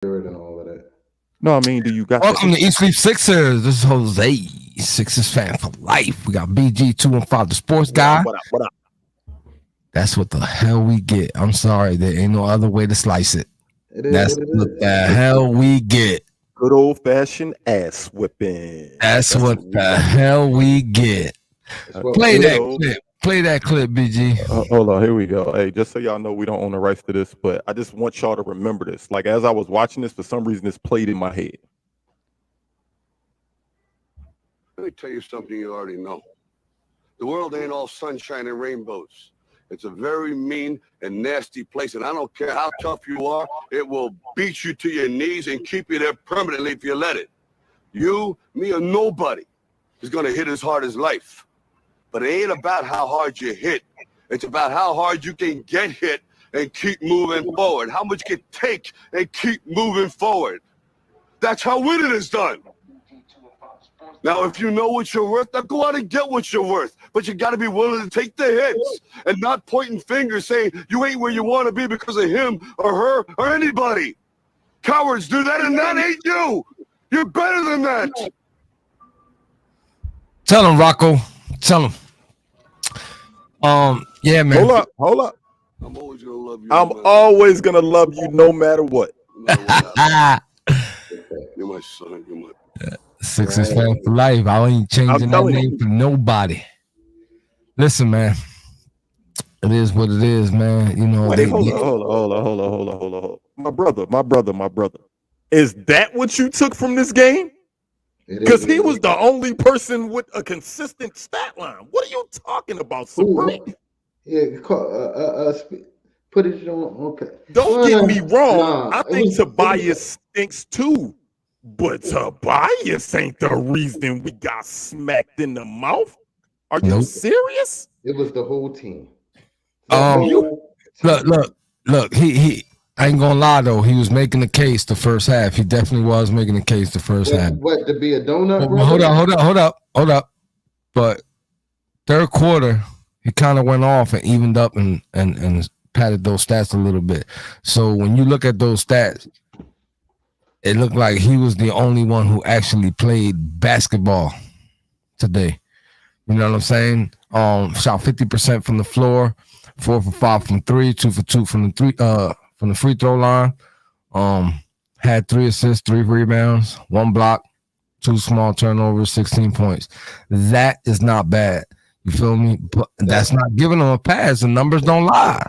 and all of that. No, I mean, do you got Welcome the? to East Sleep Sixers. This is Jose, Sixers fan for life. We got BG 215, the sports What up? guy. What up? What up? That's what the hell we get. I'm sorry, there ain't no other way to slice it. It is That's what it what is. the hell we get. Good old fashioned ass whipping. That's what we the like. hell we get. It's what Play we that do. clip. Play that clip, BG. Hold on, here we go. Hey, just so y'all know, we don't own the rights to this, but I just want y'all to remember this. Like, as I was watching this, for some reason, this played in my head. Let me tell you something you already know. The world ain't all sunshine and rainbows. It's a very mean and nasty place, and I don't care how tough you are, it will beat you to your knees and keep you there permanently if you let it. You, me, or nobody is going to hit as hard as life. But it ain't about how hard you hit. It's about how hard you can get hit and keep moving forward. How much you can take and keep moving forward. That's how winning is done. Now, if you know what you're worth, now go out and get what you're worth. But you got to be willing to take the hits and not pointing fingers saying you ain't where you want to be because of him or her or anybody. Cowards do that, and that ain't you. You're better than that. Tell him, Rocco. Tell him. Yeah, man. Hold up. I'm always going to love you. I'm always gonna love you no matter what. No matter what happens. You're my son. You're my... Sixers fan for life. I ain't changing that name for nobody. Listen, man. It is what it is, man. You know. Wait, hold on. My brother. Is that what you took from this game? Because he was the only person with a consistent stat line. What are you talking about, Supreme? Yeah, put it on. Okay. Don't get me wrong. I think Tobias stinks too. But Tobias ain't the reason we got smacked in the mouth. Are you serious? It was the whole team. Look. He. I ain't gonna lie though. He was making the case the first half. He definitely was making the case the first half. What, to be a donut? Hold up. But third quarter, he kind of went off and evened up and padded those stats a little bit. So when you look at those stats, it looked like he was the only one who actually played basketball today. You know what I'm saying? Shot 50% from the floor, 4 for 5 from 3, 2 for 2 from the free throw line. Had 3 assists, 3 rebounds, 1 block, 2 small turnovers, 16 points. That is not bad. You feel me? But that's not giving them a pass. The numbers don't lie.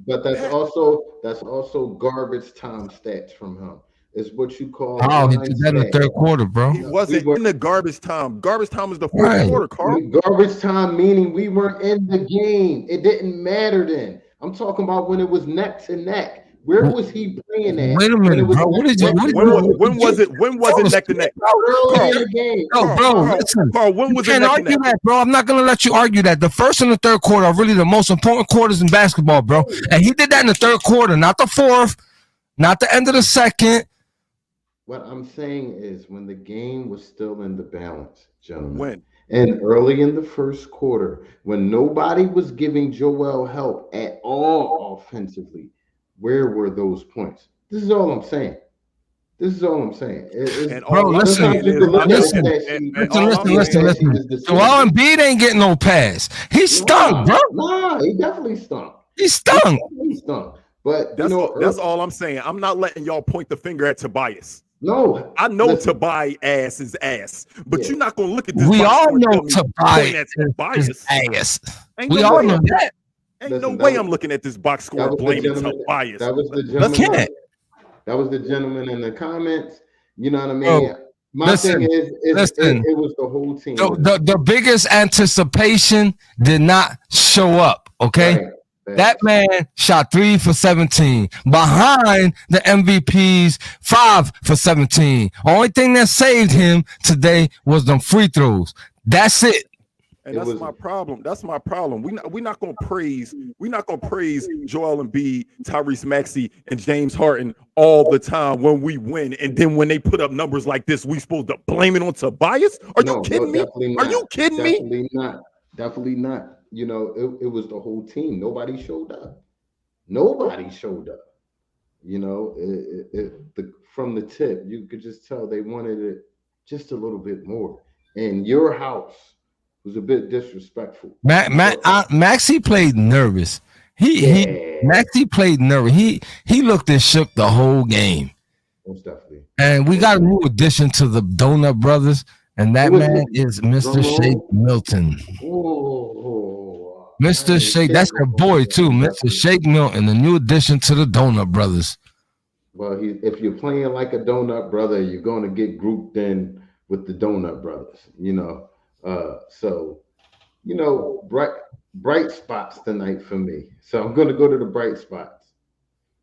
But that's also garbage time stats from him. It's what you call. Oh, he did that in the third quarter, bro. He wasn't in the garbage time. Garbage time is the fourth quarter, Carl. Garbage time meaning we weren't in the game. It didn't matter then. I'm talking about when it was neck to neck. Where was he playing at? Wait a minute, bro. When was it neck to neck? Early in the game. Listen. Carl, when was it neck to neck? Bro. I'm not gonna let you argue that. The first and the third quarter are really the most important quarters in basketball, bro. And he did that in the third quarter, not the fourth, not the end of the second. What I'm saying is when the game was still in the balance, gentlemen. When? And early in the first quarter, when nobody was giving Joel help at all offensively, where were those points? This is all I'm saying. Bro, listen. Joel Embiid ain't getting no pass. He stunk, bro. Nah, he definitely stunk. He stunk. But that's all I'm saying. I'm not letting y'all point the finger at Tobias. No, I know Tobias ass is ass, but you're not gonna look at this. We all know Tobias is ass. We all know that. Ain't no way I'm looking at this box score blaming Tobias. That was the gentleman. That was the gentleman in the comments. You know what I mean? My thing is, it was the whole team. The biggest anticipation did not show up. Okay. Right. That man shot 3 for 17 behind the MVP's 5 for 17. Only thing that saved him today was them free throws. That's it. And that's my problem. We're not gonna praise Joel Embiid, Tyrese Maxey, and James Harden all the time when we win. And then when they put up numbers like this, we supposed to blame it on Tobias? Are you kidding me? Are you kidding me? Definitely not. You know, it was the whole team. Nobody showed up. You know, from the tip, you could just tell they wanted it just a little bit more. And your house was a bit disrespectful. So Maxie played nervous. He yeah, Maxie played nervous. He looked and shook the whole game. most definitely, And we most got a new definitely. addition to the Donut Brothers, and Who that was man is Mr. drum Shake roll? Milton. I Mr. ain't Shake, shit that's with your boy too, most Mr. definitely. Shake Milton, the new addition to the Donut Brothers. Well, if you're playing like a donut brother, you're going to get grouped in with the donut brothers. So bright spots tonight for me. So I'm going to go to the bright spots.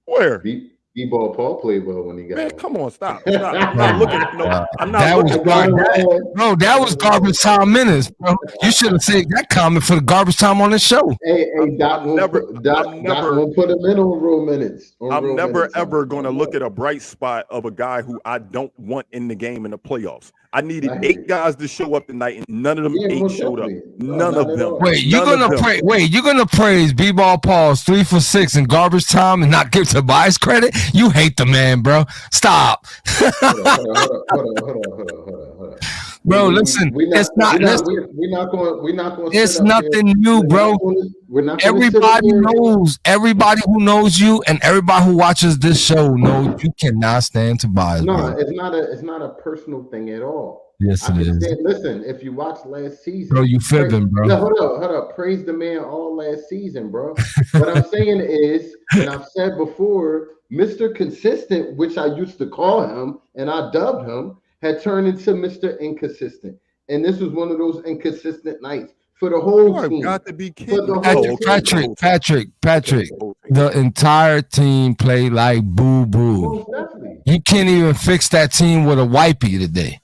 Where? B-ball Paul played well when he got Man, on. come on, stop. I'm not Oh looking my for no. God. I'm not That was I looking for got no. him on. bro. I That got was him on. garbage time minutes, bro. You should have saved that comment for the garbage time on the show. Hey, Doc I'm won't never. put I'm Doc never. won't put him in on real minutes. On I'm real never minutes. ever I going to look know. at a bright spot of a guy who I don't want in the game in the playoffs. I needed I hear 8 you. guys to show up tonight, and none of them Yeah, 8 most showed up. definitely. No, None not of at them. all. None of them. You're gonna praise B-ball Paul's 3 for 6 in garbage time and not give Tobias credit? You hate the man, bro. Stop. Hold on. Bro, listen, We not it's not listen, we're not going to sit it's up here. nothing new, bro. We're not going to sit up Everybody here. knows, everybody who knows you and everybody who watches this show knows you cannot stand Tobias, No, bro. it's not a personal thing at all. Yes, I it can is. stand. Listen, if you watch last Bro, season, you fibbing, bro. no, hold up. Praise the man all last season, bro. What I'm saying is, and I've said before, Mr. Consistent, which I used to call him, and I dubbed him, had turned into Mr. Inconsistent, and this was one of those inconsistent nights for the You whole have team. got to be For kidding the me. The whole whole team. The team, whole team. Okay, Patrick, the whole team. the entire team played like boo boo. most definitely, You can't even fix that team with a wipey today.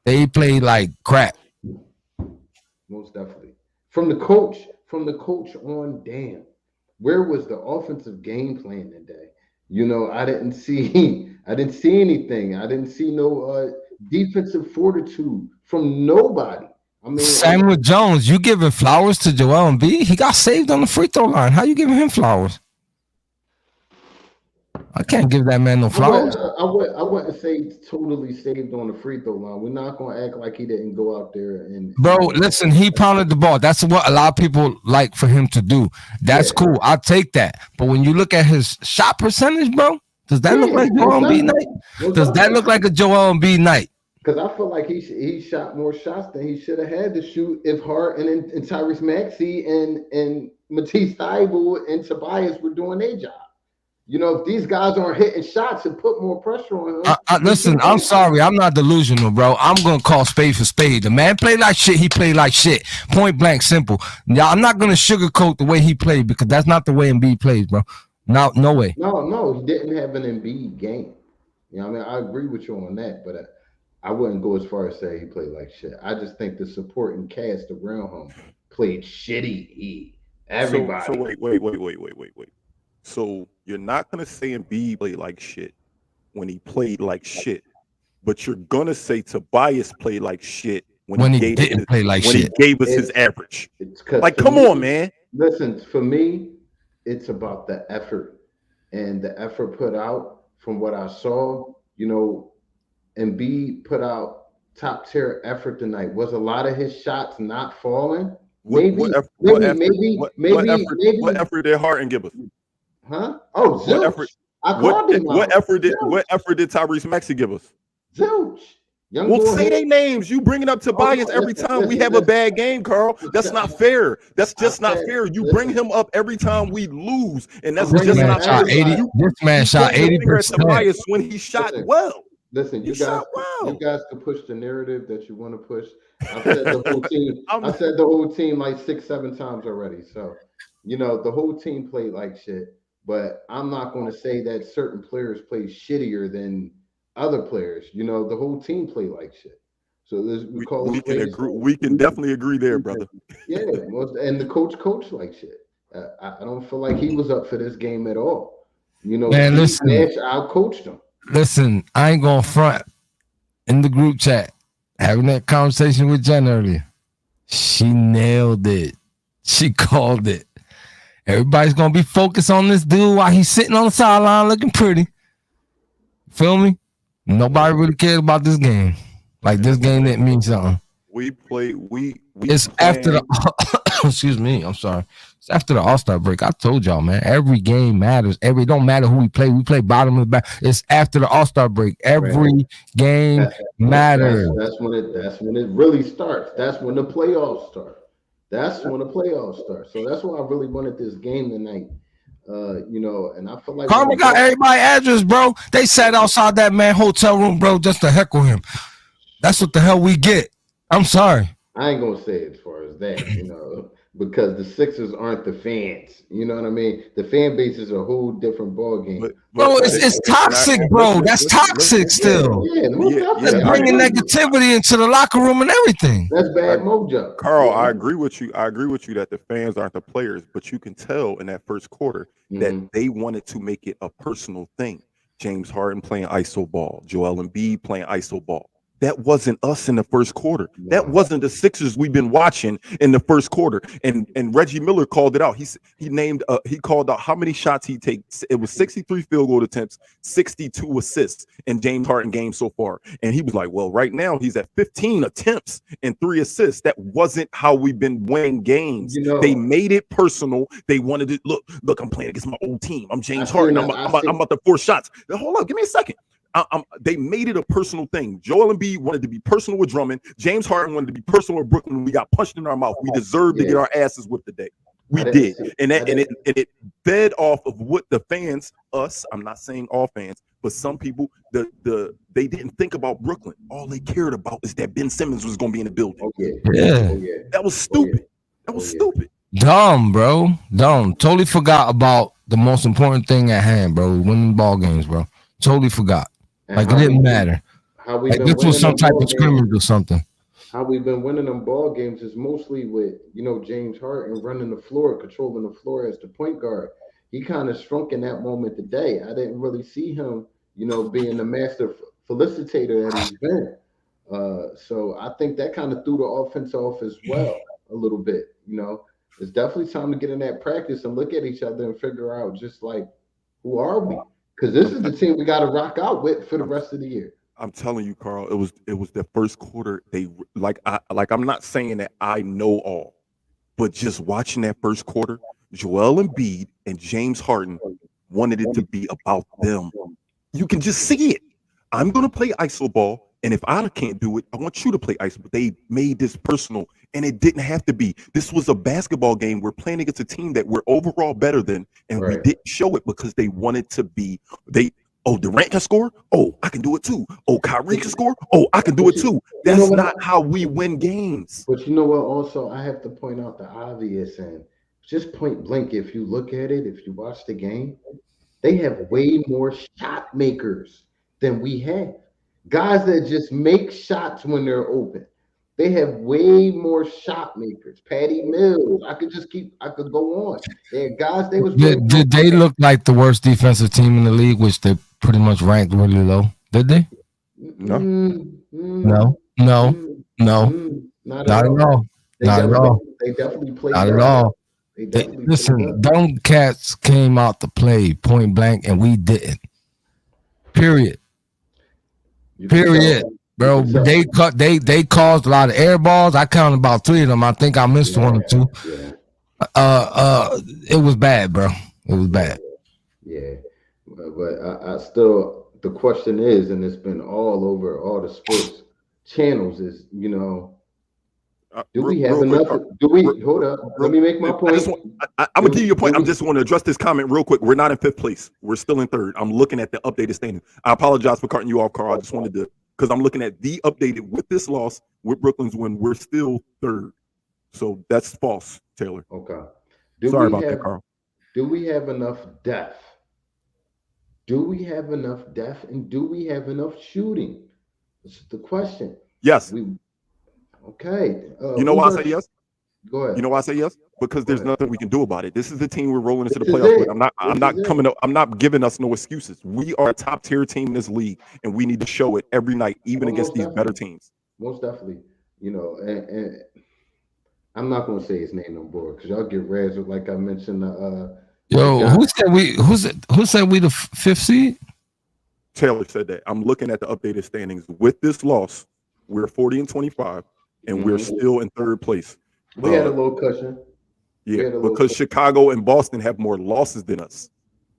They played like crap. most definitely. From the coach on down. Where was the offensive game plan today? I didn't see I didn't see anything. I didn't see no defensive fortitude from nobody. I mean, Samuel Jones, you giving flowers to Joel Embiid? He got saved on the free throw line. How you giving him flowers? I can't give that man no I would flowers. I wouldn't say totally saved on the free throw line. We're not gonna act like he didn't go out there Bro, and listen, he pounded the ball. That's what a lot of people like for him to do. That's yeah, cool. I'll take that. But when you look at his shot percentage, bro, does that look yeah, like most Joel Embiid definitely, night? most Does that definitely. look like a Joel Embiid night? Because I feel like he shot more shots than he should have had to shoot if Hart and Tyrese Maxey and Matisse Thybulle and Tobias were doing their job. If these guys aren't hitting shots and put more pressure on him, he Listen, can I'm make them. sorry. I'm not delusional, bro. I'm going to call spade for spade. The man played like shit. He played like shit. Point blank, simple. Now, I'm not going to sugarcoat the way he played because that's not the way Embiid plays, bro. No way. No, he didn't have an Embiid game. I agree with you on that, but I wouldn't go as far as say he played like shit. I just think the supporting cast around him played shitty. So Everybody. wait. So you're not gonna say Embiid played like shit when he played like shit, but you're gonna say Tobias played like shit When he didn't play like when he shit. gave us his It's average. it's because Like, for come on, me, man. listen, for me, it's about the effort and the effort put out from what I saw. Embiid put out top tier effort tonight. Was a lot of his shots not falling? What Maybe, what eff- what maybe, effort maybe, what what maybe, effort what maybe, effort did Harden give us? huh? Oh, What effort zilch. I called him what out. effort did Zilch, Tyrese Maxey give us? zilch. Young Well, boy say hit. their names. You bringing up Oh Tobias no, every listen, time we listen, have a listen. bad game, Carl. I That's said, not fair. That's I just not said, fair. You bring listen. him up every time we lose, and I'm that's This bringing just man up not shot fair. 80. everybody. You This man keep shot pointing the finger at 80%. Tobias when he shot Listen, well. listen. He shot You well. guys could push the narrative that you want to push. I've said the whole team. I I'm said the whole team like 6, 7 times already. So, the whole team played like shit. But I'm not going to say that certain players played shittier than other players. The whole team played like shit. So we call a we can spade a agree. spade. We can definitely agree there, brother. Yeah, and the coach like shit. I don't feel like he was up for this game at all. Man, Steve listen. Nash out coached him. Listen, I ain't going to front in the group chat. Having that conversation with Jen earlier. She nailed it. She called it. Everybody's gonna be focused on this dude while he's sitting on the sideline looking pretty. Feel me? Nobody really cared about this game. Like this game didn't mean something. We play. We It's after playing. the excuse me, I'm sorry. It's after the All-Star break. I told y'all, man, every game matters. It don't matter who we play. We play bottom of the back. It's after the All-Star break. Every game matters. That's when it really starts. That's when the playoffs start. That's when the playoffs start. So that's why I really wanted this game tonight. And I feel like when Karma the got everybody's address, bro. They sat outside that man hotel room, bro, just to heckle him. That's what the hell we get. I'm sorry. I ain't gonna say as far as that, because the Sixers aren't the fans. You know what I mean? The fan base is a whole different ball game. Bro, it's toxic, bro. That's toxic still. Yeah, That's bringing negativity into the locker room and everything. That's bad mojo. Carl, I agree with you. I agree with you that the fans aren't the players, but you can tell in that first quarter that they wanted to make it a personal thing. James Harden playing iso ball, Joel Embiid playing iso ball. That wasn't us in the first quarter. That wasn't the Sixers we've been watching in the first quarter. And Reggie Miller called it out. He called out how many shots he takes. It was 63 field goal attempts, 62 assists in James Harden game so far. And he was like, well, right now he's at 15 attempts and 3 assists. That wasn't how we've been winning games. They made it personal. They wanted to look, I'm playing against my old team. I'm James Harden. I'm about to force shots. Hold up, give me a second. They made it a personal thing. Joel Embiid wanted to be personal with Drummond. James Harden wanted to be personal with Brooklyn. We got punched in our mouth. We deserved to get our asses whipped today. We did, and it fed off of what the fans, us. I'm not saying all fans, but some people, they didn't think about Brooklyn. All they cared about is that Ben Simmons was going to be in the building. That was stupid. That was stupid. Dumb, bro. Dumb. Totally forgot about the most important thing at hand, bro. Winning ball games, bro. Totally forgot. Like it didn't matter. Like this was some type of scrimmage or something. How we've been winning them ball games is mostly with James Harden running the floor, controlling the floor as the point guard. He kind of shrunk in that moment today. I didn't really see him, being the master felicitator that he's been. So I think that kind of threw the offense off as well a little bit. It's definitely time to get in that practice and look at each other and figure out just like who are we. Because this is the team we got to rock out with for the rest of the year. I'm telling you, Carl, it was the first quarter. They I'm not saying that I know all, but just watching that first quarter, Joel Embiid and James Harden wanted it to be about them. You can just see it. I'm gonna play iso ball, and if I can't do it, I want you to play iso. But they made this personal, and it didn't have to be. This was a basketball game. We're playing against a team that we're overall better than, and we didn't show it because they wanted to be. Durant can score. Oh, I can do it too. Oh, Kyrie can score. Oh, I can do it too. That's not how we win games. But you know what? Also, I have to point out the obvious, and just point blank. If you look at it, if you watch the game, they have way more shot makers than we have. Guys that just make shots when they're open. They have way more shot makers. Patty Mills. I could go on. They had guys they was did they look like the worst defensive team in the league, which they pretty much ranked really low? Did they? No. No. Not at all. Not at all. They definitely played. Not at all. Listen, dumb cats came out to play point blank, and we didn't. Period. Bro, they caused a lot of air balls. I counted about 3 of them. I think I missed 1 or 2. It was bad, bro. It was bad. Yeah, but I still, the question is, and it's been all over all the sports channels, is do we have enough? Hold up? Let me make my point. I'm gonna give you a point. I just want to address this comment real quick. We're not in 5th place. We're still in 3rd. I'm looking at the updated standings. I apologize for cutting you off, Carl. I just wanted to, because I'm looking at the updated with this loss with Brooklyn's win. We're still 3rd. So that's false, Taylor. Okay. Sorry about that, Carl. Do we have enough depth? Do we have enough depth, and do we have enough shooting? That's the question. Yes. Okay. You know why I say yes? Go ahead. You know why I say yes? Because there's nothing we can do about it. This is the team we're rolling into the playoffs with. I'm not giving us no excuses. We are a top tier team in this league, and we need to show it every night, even against these better teams. Most definitely. And I'm not gonna say his name no more because y'all get razzled. Like I mentioned, the Yo, guy. who said we the fifth seed? Taylor said that. I'm looking at the updated standings. With this loss, we're 40 and 25, and we're Mhm. still in third place. We had a Uh, little cushion. We yeah, had a little because cushion. Chicago and Boston have more losses than us.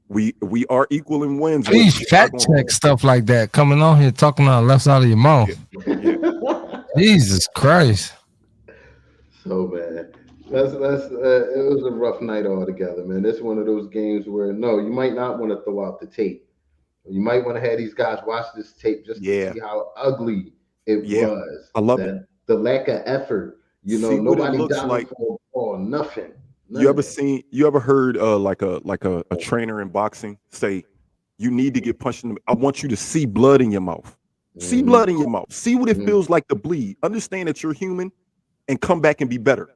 We are equal in wins with Please fact Chicago and check Boston. stuff like that. Coming on here talking out left out of your mouth. Yeah, yeah. Jesus Christ. So man, that's it was a rough night altogether, man. It's one of those games where no, you might not want to throw out the tape. You might want to have these guys watch this tape just to Yeah, see how ugly it yeah. was. I love it. That the lack of effort. See what it Nobody looks diving like. for a ball, nothing, You none of ever that. seen? You ever heard a trainer in boxing say, "You need to get punched in the. I want you to see blood in your mouth. See Hmm. blood in your mouth. See what it Hmm. feels like to bleed. Understand that you're human, and come back and be better."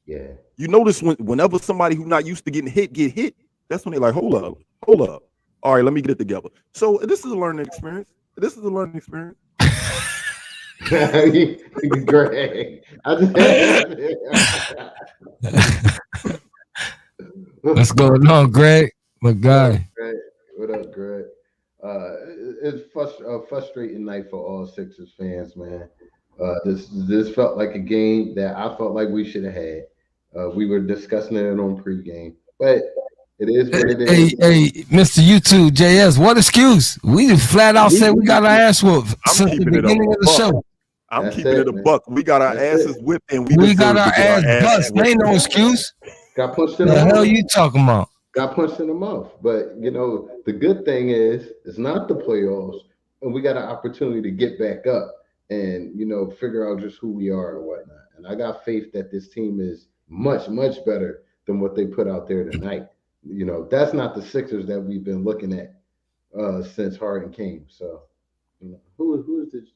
Yeah. You notice whenever somebody who's not used to getting hit get hit, that's when they're like, "Hold up, hold up. All right, let me get it together." So this is a learning experience. This is a learning experience. Great. I just What's going on, Greg? My What up, guy. Greg? What up, Greg? It's a frustrating night for all Sixers fans, man. This felt like a game that I felt like we should have had. We were discussing it on pregame, but it is what it Hey, is. hey, Mr. YouTube, JS, what excuse? We just flat out said we got our ass whooped I'm since the keeping it a beginning of the buck. show. I'm That's keeping it it, a man. buck. We got our That's it. asses whipped, and we We got deserve our to get our ass asses bust. whipped. Ain't no excuse. Got punched in the The hell mouth. you talking about? Got punched in the mouth. But the good thing is it's not the playoffs, and we got an opportunity to get back up and figure out just who we are and whatnot. And I got faith that this team is much, much better than what they put out there tonight. That's not the Sixers that we've been looking at since Harden came. So, who is this?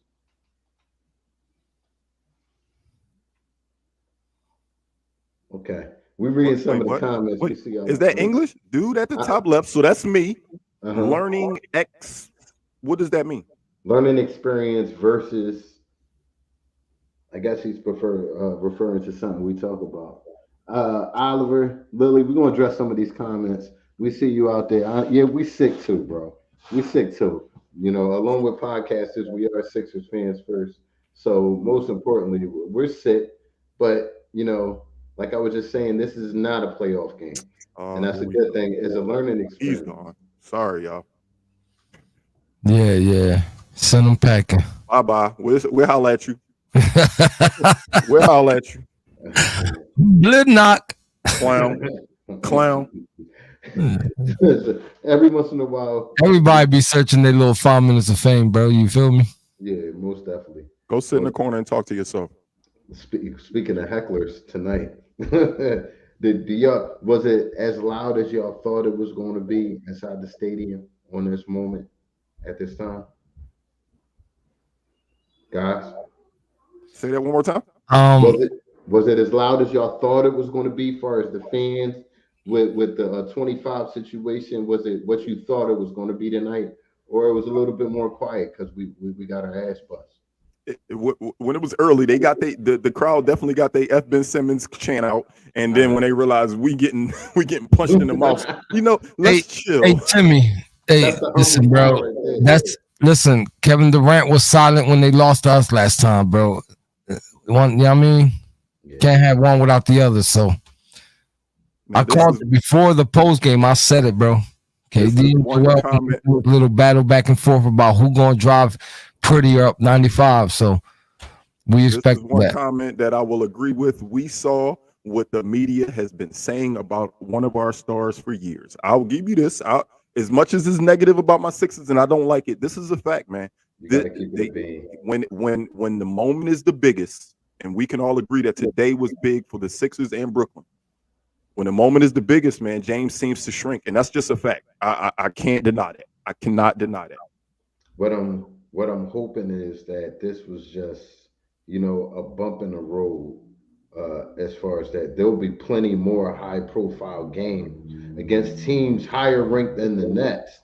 Okay, we reading some Wait, of the what? comments. We Wait, see y'all is in that front. English? Dude at the Uh top left. So that's me. huh. Learning X. What does that mean? Learning experience versus I guess he's referring to something we talk about. Oliver, Lily, we're gonna address some of these comments. We see you out there. Yeah, we sick too, bro. We sick too. Along with podcasters, we are Sixers fans first. So most importantly, we're sick. But like I was just saying, this is not a playoff game, and Oh, that's here a we good go. thing. It's a learning He's experience. gone. Sorry, y'all. Yeah, yeah. Send them packing. Bye bye. We'll holler at you. We'll holler at you. Blood knock. Clown. Clown. Every once in a while, Everybody be searching their little 5 minutes of fame, bro. You feel me? yeah, most definitely. Go sit in the Most corner and talk to yourself. Speaking of hecklers tonight, do y'all was it as loud as y'all thought it was going to be inside the stadium on this moment at this time, guys? Say that one more time. Um, Was it as loud as y'all thought it was going to be, far as the fans with the 25 situation? Was it what you thought it was going to be tonight, or it was a little bit more quiet because we got our ass bust? When it was early, they got the crowd definitely got their F Ben Simmons chant out, and then when they realized we getting we getting punched in the mouth, hey, let's chill. hey, Timmy. Hey, That's the humble listen, bro. pie right there. Listen. Kevin Durant was silent when they lost to us last time, bro. One, you know what I mean? Yeah. Can't have one without the other. So Now I called it before the post game. I said it, bro. this is KD and one Joel, comment. little battle back and forth about who gonna drive prettier up 95. So we This is expect one that. comment that I will agree with. We saw what the media has been saying about one of our stars for years. I'll give you this. As much as it's negative about my Sixers, and I don't like it, this is a fact, man. You got They, to keep it a they, bean. when the moment is the biggest, and we can all agree that today was big for the Sixers and Brooklyn. When the moment is the biggest, man, James seems to shrink, and that's just a fact. I can't deny that. I cannot deny that. What I'm hoping is that this was just a bump in the road as far as that. There'll be plenty more high profile games against teams higher ranked than the Nets.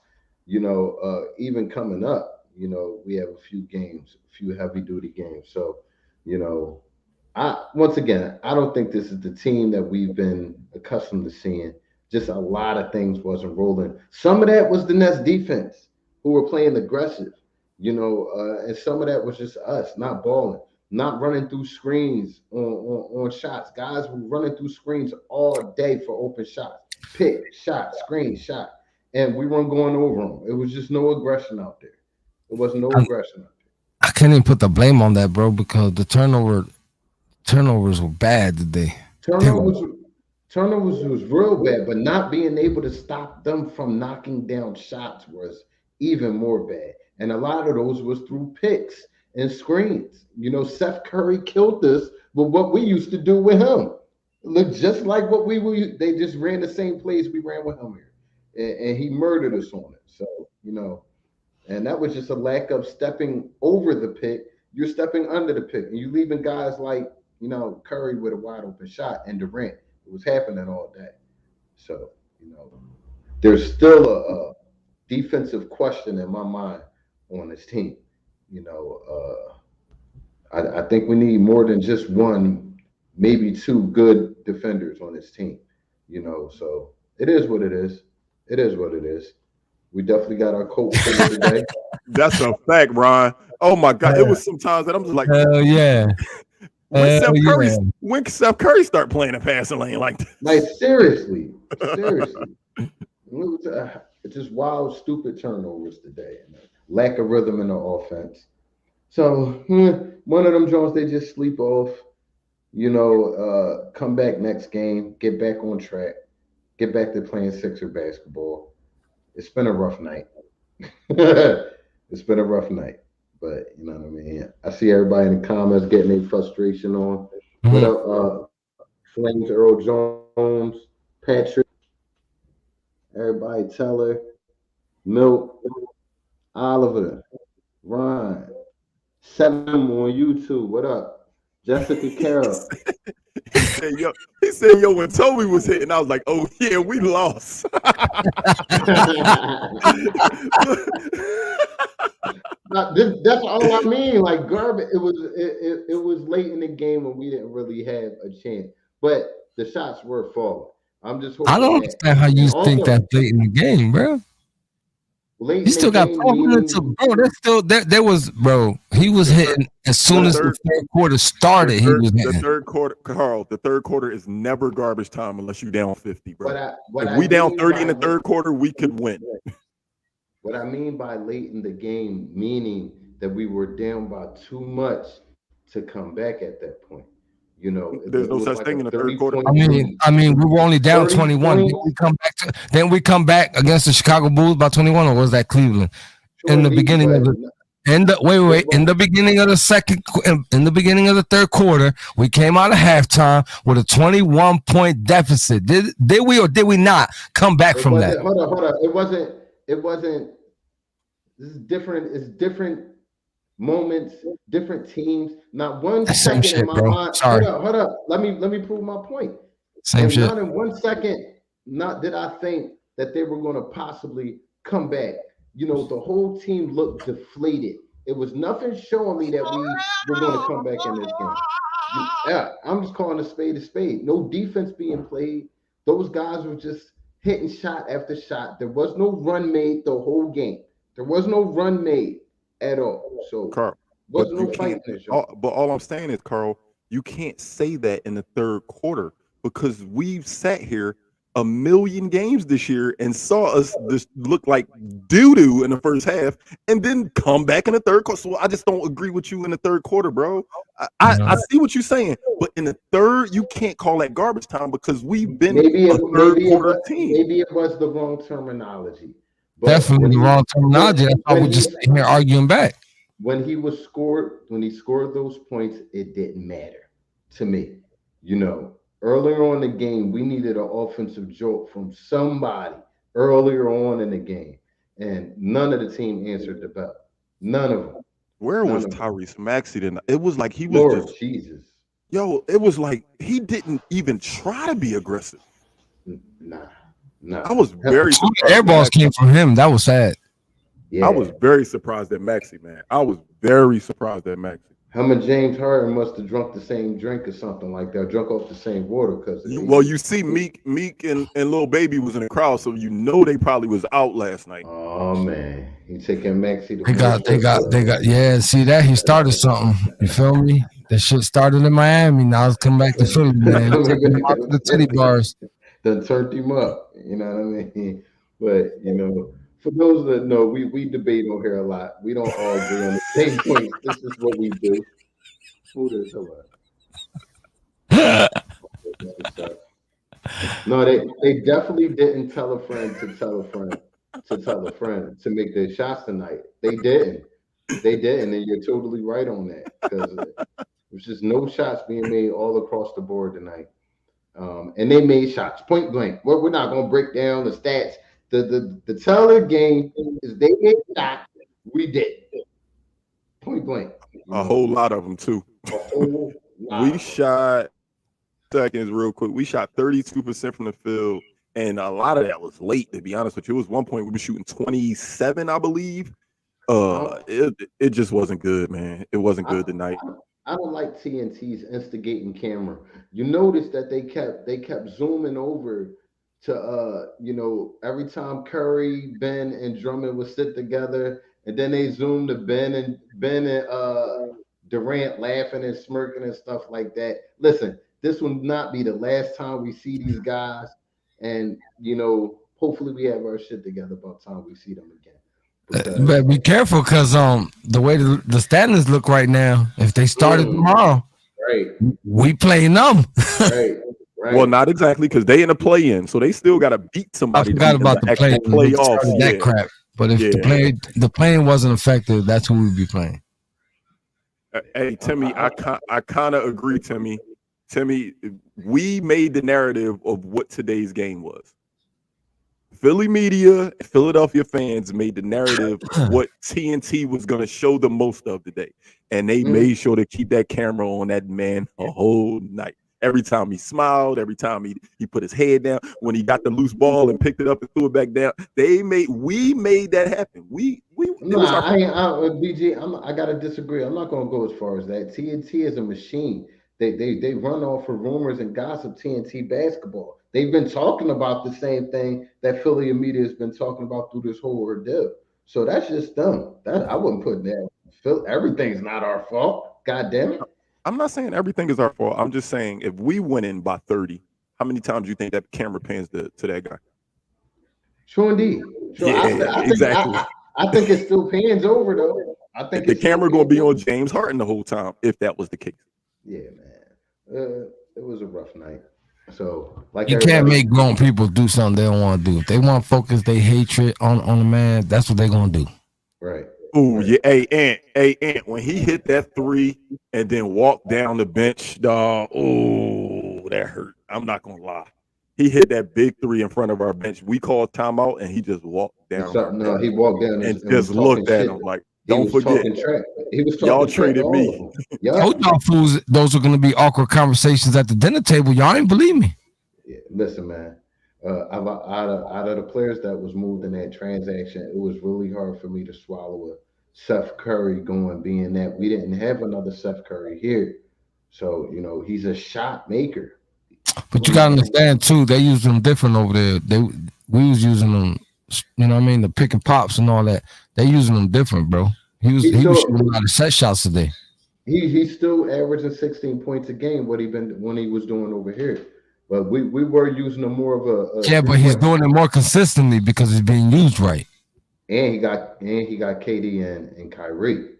Even coming up, we have a few games, a few heavy duty games. So, you know, Once again, I don't think this is the team that we've been accustomed to seeing. Just a lot of things wasn't rolling. Some of that was the Nets defense who were playing aggressive, and some of that was just us not balling, not running through screens on shots. Guys were running through screens all day for open shots, pick, shot, screen, shot, and we weren't going over them. It was just no aggression out there. It was no I, aggression out I can't even put the blame on that, bro, because the turnovers were bad today. there. They were. Turnovers was real bad, but not being able to stop them from knocking down shots was even more bad. And a lot of those was through picks and screens. Seth Curry killed us with what we used to do with him. Looked just like what we were. They just ran the same plays we ran with him here, and he murdered us on it. So and that was just a lack of stepping over the pick. You're stepping under the pick, and you leaving guys like Curry with a wide open shot and Durant. It was happening all day. So there's still a defensive question in my mind on this team. You know, I think we need more than just one, maybe two good defenders on this team. So it is what it is. It is what it is. We definitely got our coach killer today. That's a fact, Ron. Oh my God, it Hell, was sometimes that I'm just like, hell yeah. when Hell Steph Curry, yeah. when Steph Curry start playing a passing lane like Like this. seriously, seriously. It's just wild, stupid turnovers today, and lack of rhythm in the offense. So one of them Jones they just sleep off. Come back next game, get back on track, get back to playing Sixer basketball. It's been a rough night. It's been a rough night, but you know what I mean. I see everybody in the comments getting their frustration on. What Mhm. up, Flames Earl Jones, Patrick, everybody, Teller, Milk, Oliver, Ron, Seven on YouTube. What up, Jessica Carroll? He said, yo, when Toby was hitting, I was like, oh yeah, we lost. That's all I mean. Like garbage. It was late in the game when we didn't really have a chance, but the shots were falling. I'm just I hoping don't that, understand how and you think also that's late in the game, bro. late He in the still got game 12 minutes of meaning bro. That's still there was bro. He was the third, hitting as soon the as the third, third quarter the started. He third, was the hitting. third quarter, Carl. The third quarter is never garbage time unless you down 50, what bro. what If I we down mean 30 in by the third quarter, we could win. what I mean by late in the game meaning that we were down by too much to come back at that point. It There's no was such like a thing in the third 30 quarter. point I mean, lead. I mean, we were only down 30 21. Then points. we come back to then we come back against the Chicago Bulls by 21, or was that Cleveland? In Sure, the Lee, beginning of but the in the wait, in but the beginning of the in the beginning of the third quarter, we came out of halftime with a 21-point deficit. Did we or did we not come back it from that? wasn't. Hold on. It wasn't. It wasn't. This is different. It's different moments, different teams. Not one That's same second in shit, my bro. mind. Sorry, Hold up. Let me prove my point. same And shit. not in 1 second, not did I think that they were going to possibly come back. The whole team looked deflated. It was nothing showing me that we were going to come back in this game. Yeah, I'm just calling a spade a spade. No defense being played. Those guys were just hitting shot after shot. There was no run made the whole game. There was no run made at all. So Carl. was But you no fight can't. in this joint. But all I'm saying is, Carl, you can't say that in the third quarter because we've sat here a million games this year and saw us just look like doo doo in the first half and then come back in the third quarter. So I just don't agree with you in the third quarter, bro. I see what you're saying, but in the third, you can't call that garbage time because we've been Maybe a it third maybe it quarter was team. maybe it was the wrong terminology. But Definitely the wrong terminology. That's why when we're just sitting here arguing back. when he scored those points, it didn't matter to me. Earlier on in the game, we needed an offensive jolt from somebody earlier on in the game, and none of the team answered the bell. None of them. Where None was of them. Tyrese Maxey then? It was like he was Lord just Jesus. it was like he didn't even try to be aggressive. Nah, I nah. was very Two air surprised at balls Maxey. came from him. That was sad. I Yeah. was very surprised at Maxey, man. I was very surprised at Maxey. Him and James Harden must have drunk the same drink or something like that, drunk off the same water because Well, you see, Meek, and Lil Baby was in the crowd, so you know they probably was out last night. oh man, he taking Maxie to They more got, they strip got, they clubs. got. Yeah, see that he started something. You feel me? That shit started in Miami. Now it's come back to Philly, man. He taking them out to the titty bars. Done turned him up. You know what I mean? But for those that know, we debate on here a lot. We don't all agree on the same points. This is what we do. Who this? No, they definitely didn't tell a friend to tell a friend to tell a friend to make their shots tonight. They didn't. They didn't, and you're totally right on that because there's just no shots being made all across the board tonight. And they made shots point blank. We're not going to break down the stats. The teller game is they made shots. We did point blank. A whole lot of them too. A whole lot. We shot seconds real quick. We shot 32% from the field, and a lot of that was late. To be honest with you, it was one point we were shooting 27, I believe. It just wasn't good, man. It wasn't good tonight. I don't like TNT's instigating camera. You notice that they kept zooming over to every time Curry, Ben, and Drummond would sit together, and then they zoomed to Ben and Durant laughing and smirking and stuff like that. Listen, this will not be the last time we see these guys, and hopefully we have our shit together by the time we see them again. But be careful because the way the standings look right now, if they started tomorrow, right, we playing them. right. Well, not exactly because they in a play-in, so they still got to beat somebody. I forgot about the playoffs. That crap. But if the play-in wasn't effective, that's who we'd be playing. Hey, Timmy, I kind of agree, Timmy. Timmy, we made the narrative of what today's game was. Philly media, Philadelphia fans made the narrative of what TNT was going to show the most of today. And they made sure to keep that camera on that man a whole night. Every time he smiled, every time he put his head down, when he got the loose ball and picked it up and threw it back down, we made that happen. BG, I gotta disagree. I'm not gonna go as far as that. TNT is a machine. They run off of rumors and gossip. TNT basketball. They've been talking about the same thing that Philly media has been talking about through this whole ordeal. So that's just dumb. That I wouldn't put that. Everything's not our fault. God damn it. I'm not saying everything is our fault. I'm just saying if we went in by 30, how many times do you think that camera pans to that guy? Sure, indeed. Sure, yeah, exactly. I think it still pans over though. I think the camera going to be on James Harden the whole time if that was the case. Yeah, man. It was a rough night. So, like, you can't make grown people do something they don't want to do. If they want to focus their hatred on the man, that's what they're gonna do. Right. Oh yeah, Ant. When he hit that three and then walked down the bench, dog. Oh, that hurt. I'm not gonna lie. He hit that big three in front of our bench. We called timeout, and he just walked down. He walked down and just looked at him like, "Don't forget, y'all traded me." Told y'all fools those are going to be awkward conversations at the dinner table. Y'all ain't believe me. Yeah, listen, man. Out of the players that was moved in that transaction, it was really hard for me to swallow a Seth Curry being that we didn't have another Seth Curry here. So, he's a shot maker. But you gotta understand too, they use them different over there. We was using them, the pick and pops and all that. They using them different, bro. He was shooting a lot of set shots today. He's still averaging 16 points a game. When he was doing over here, but we were using him more of a but he's doing it more consistently because it's being used right. And he got KD and Kyrie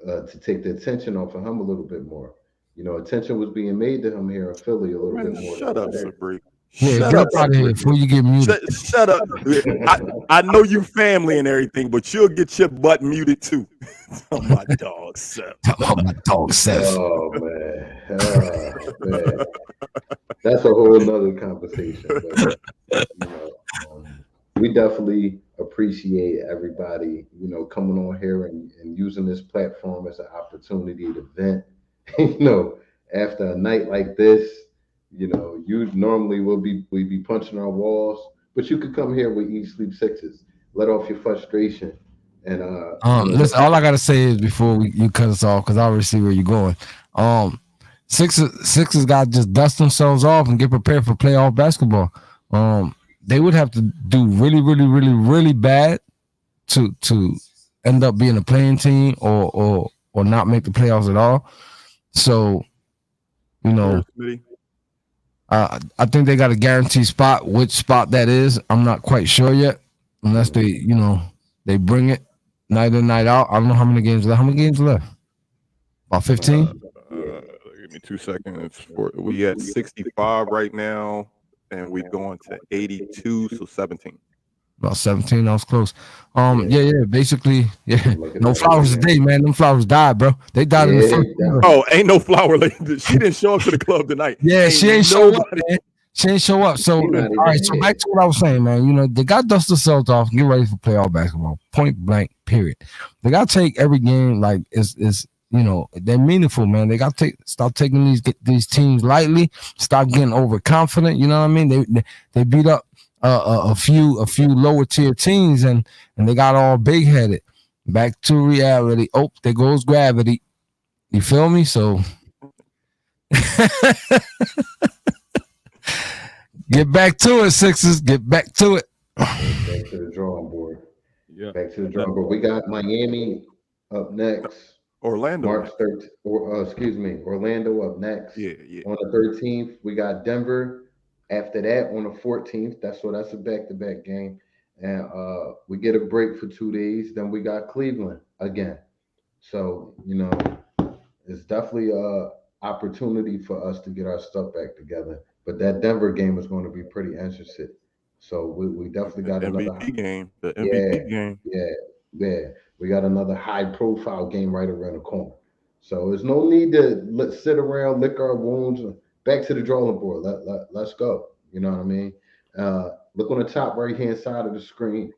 to take the attention off of him a little bit more. Attention was being made to him here in Philly a little bit more. Shut up, Sabri. Yeah, get out of here before you get muted. Shut up. I know you family and everything, but you'll get your butt muted too. Oh, my dog, Seth. Oh, man. That's a whole nother conversation. But, we definitely appreciate everybody, coming on here and using this platform as an opportunity to vent. After a night like this, you normally we be punching our walls, but you could come here with Eat Sleep Sixes, let off your frustration, And Listen, all I gotta say is before you cut us off, because I already see where you're going. Sixers got to just dust themselves off and get prepared for playoff basketball. They would have to do really, really, really, really bad to end up being a playing team or not make the playoffs at all. So, you know, I think they got a guaranteed spot. Which spot that is, I'm not quite sure yet. Unless they bring it night in, night out. I don't know how many games left. How many games left? About 15? Give me 2 seconds. We at 65 right now, and we're going to 82, so 17. About 17. I was close. Basically, no flowers today, man. Them flowers died, bro. They died in the first quarter. Oh, ain't no flower lady. She didn't show up to the club tonight. Yeah, she ain't show up, man. She ain't show up. So, all right. So back to what I was saying, man. They got dust themselves off and get ready for playoff basketball. Point blank. Period. They got to take every game like it's they're meaningful, man. They got to stop taking these teams lightly. Stop getting overconfident. You know what I mean? They beat up a few lower tier teams and they got all big headed. Back to reality. Oh, there goes gravity. You feel me? So get back to it, Sixers. Get back to it. Back to the drawing board. Yeah. Back to the drawing board. We got Miami up next. Orlando. March 13th. Orlando up next. Yeah. On the 13th, we got Denver. After that, on the 14th, that's a back-to-back game. And we get a break for 2 days. Then we got Cleveland again. So, it's definitely a opportunity for us to get our stuff back together. But that Denver game is going to be pretty interesting. So we definitely got another MVP game. The MVP game. Yeah. We got another high-profile game right around the corner. So there's no need to sit around, lick our wounds. Back to the drawing board. Let's go. You know what I mean? Look on the top right-hand side of the screen.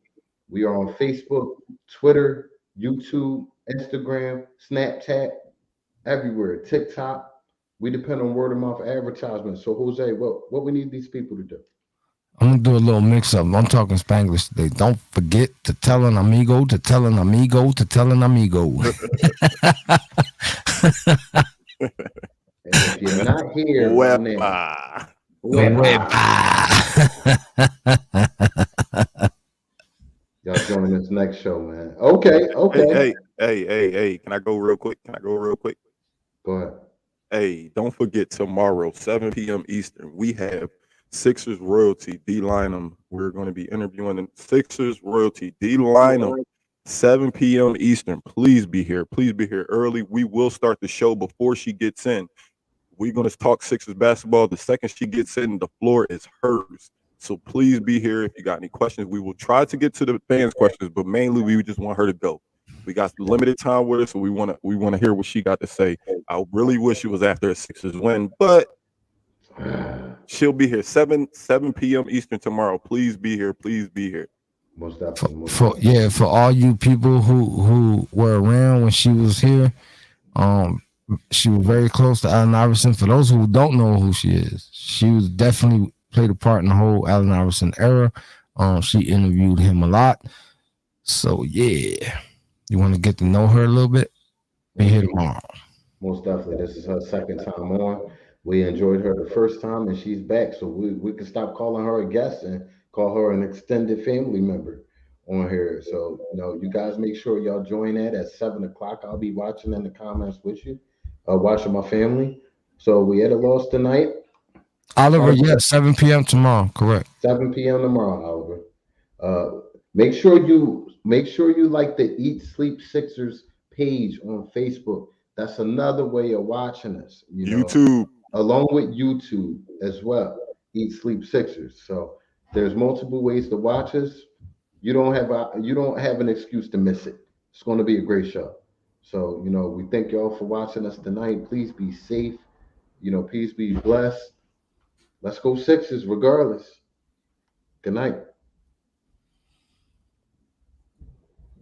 We are on Facebook, Twitter, YouTube, Instagram, Snapchat, everywhere, TikTok. We depend on word of mouth advertisement. So Jose, what we need these people to do? I'm gonna do a little mix up. I'm talking Spanglish today. Don't forget to tell an amigo, to tell an amigo, to tell an amigo. And if you're not here, y'all joining this next show, man. Okay. Hey. Can I go real quick? Go ahead. Hey, don't forget tomorrow, 7 p.m. Eastern, we have Sixers royalty, D. Lynam. We're going to be interviewing the Sixers royalty, D. Lynam, 7 p.m. Eastern. Please be here. Please be here early. We will start the show before she gets in. We're going to talk Sixers basketball. The second she gets in, the floor is hers. So please be here. If you got any questions, we will try to get to the fans' questions, but mainly we just want her to go. We got limited time with her, so we want to hear what she got to say. I really wish it was after a Sixers win, but she'll be here 7 p.m. Eastern tomorrow. Please be here. Please be here. Most definitely. For all you people who were around when she was here, she was very close to Allen Iverson. For those who don't know who she is, she was definitely played a part in the whole Allen Iverson era. She interviewed him a lot. So yeah, you want to get to know her a little bit? Be here tomorrow. Most definitely. This is her second time on. We enjoyed her the first time, and she's back. So we can stop calling her a guest and call her an extended family member on here. So you guys make sure y'all join that at 7:00. I'll be watching in the comments with you, watching my family. So we had a loss tonight. Oliver, 7 p.m. tomorrow. Correct. 7 p.m. tomorrow, Oliver. Make sure you like the Eat Sleep Sixers page on Facebook. That's another way of watching us. YouTube. Along with YouTube as well. Eat Sleep Sixers. So there's multiple ways to watch us. You don't have an excuse to miss it. It's going to be a great show. So we thank y'all for watching us tonight. Please be safe. Please be blessed. Let's go Sixers regardless. Good night.